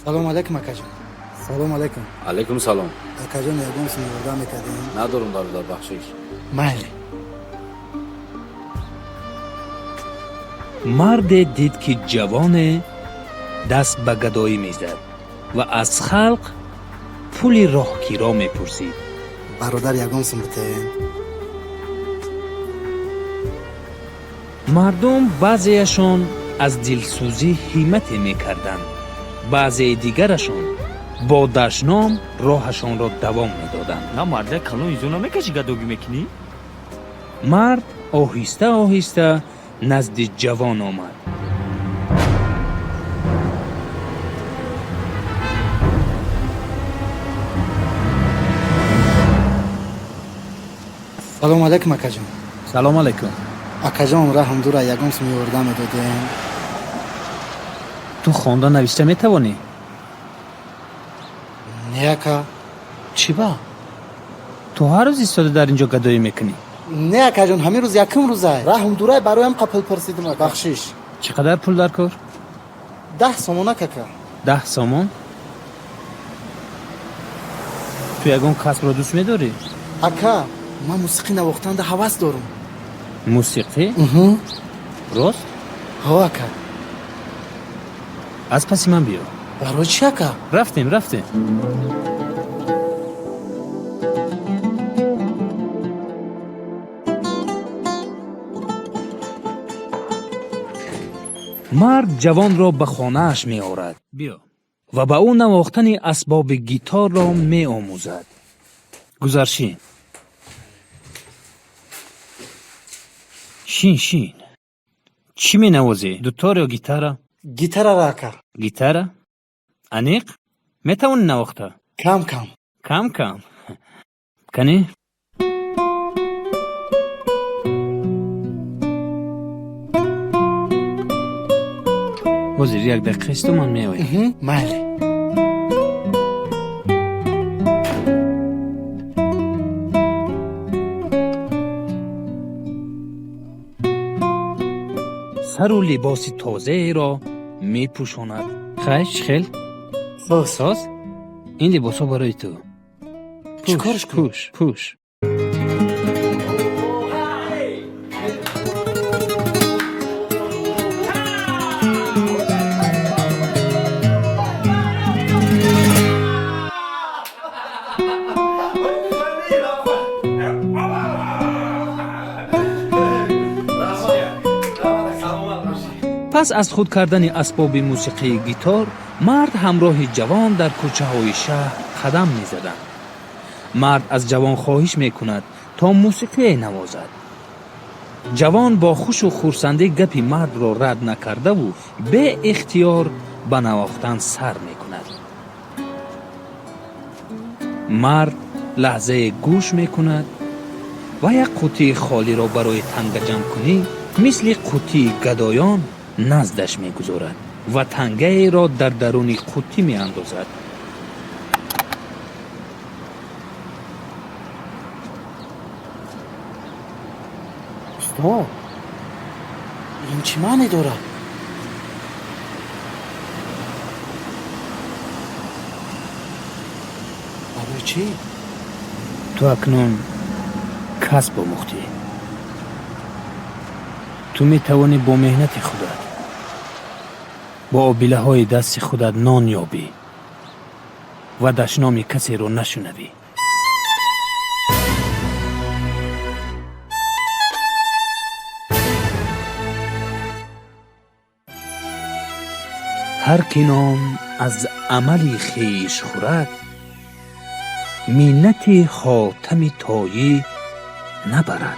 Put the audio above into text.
سلام علیکم اکاجان. سلام علیکم. علیکم سلام. اکاجان یگم سمی وردا میکردین؟ ندارم در بخشش. مالی. مرد دید که جوان دست به گدایی میزد و از خلق پول راهگیرا میپرسید. برادر یگم سم بتین. مردم بعضیشان از دلسوزی همت میکردند، بعضی دیگرشان با دشنام راهشان را دوام میدادند. نه مرد کلون ایزونا میکشی گداگی میکنی؟ مرد آهسته آهسته نزد جوان آمد. سلام علیکم اکاجان. سلام علیکم. اکاجان را هم دورا یگم سمی وردا میدادین. تو خواندن نوشته میتوانی؟ نه اکا. چی با؟ تو هر روز ایستاده در اینجا گدایی میکنی؟ نه اکاجان همین روز یکم روزه. را هم دورا برایم قپل پرسیدم بخشش. چقدر پول در کار؟ 10 سومونه اکا. 10 سامان؟ تو یگان کسب را دوست میداری؟ اکا من موسیقی نواختن ده حواس دارم. موسیقی؟ راست؟ ها اکا. از پسی من بیا. برای چی اکا؟ رفتیم. مرد جوان را به خانه اش می آورد. بیا. و به او نواختن اسباب گیتار را می آموزد. گذرشین. شین. چی می نوازی؟ دوتار یا گیتاره؟ گیتار را اکا. گیتاره؟ انیق؟ می توانی نواخته؟ کم. کم. کنی؟ وزیر 1 دقیقه است و من می آیم. مالی. سر و لباس تازه را می پوشاند. خیل؟ ساز؟ این لباس ها برای تو. چیکارش کنم؟ پوش. پس از خود کردن اسباب موسیقی گیتار، مرد همراه جوان در کوچه های شهر قدم می زدند. مرد از جوان خواهش می کند تا موسیقی نوازد. جوان با خوش و خرسندی گپی مرد را رد نکرده و به اختیار به نواختن سر می کند. مرد لحظه گوش می کند و یک قوطی خالی را برای تنگه جمع کنی مثل قوطی گدایان نزدش می گذارد و تنگه را در درون قوطی می اندازد. استاد این چی معنی داره؟ برای چی؟ تو اکنون کسب آموختی. تو می توانی با مهنت خودت، با آبیله های دست خودت نان یابی و دشنام کسی رو نشنوی. هر که نان از عمل خویش خورد، منت خاتم طایی نبرد.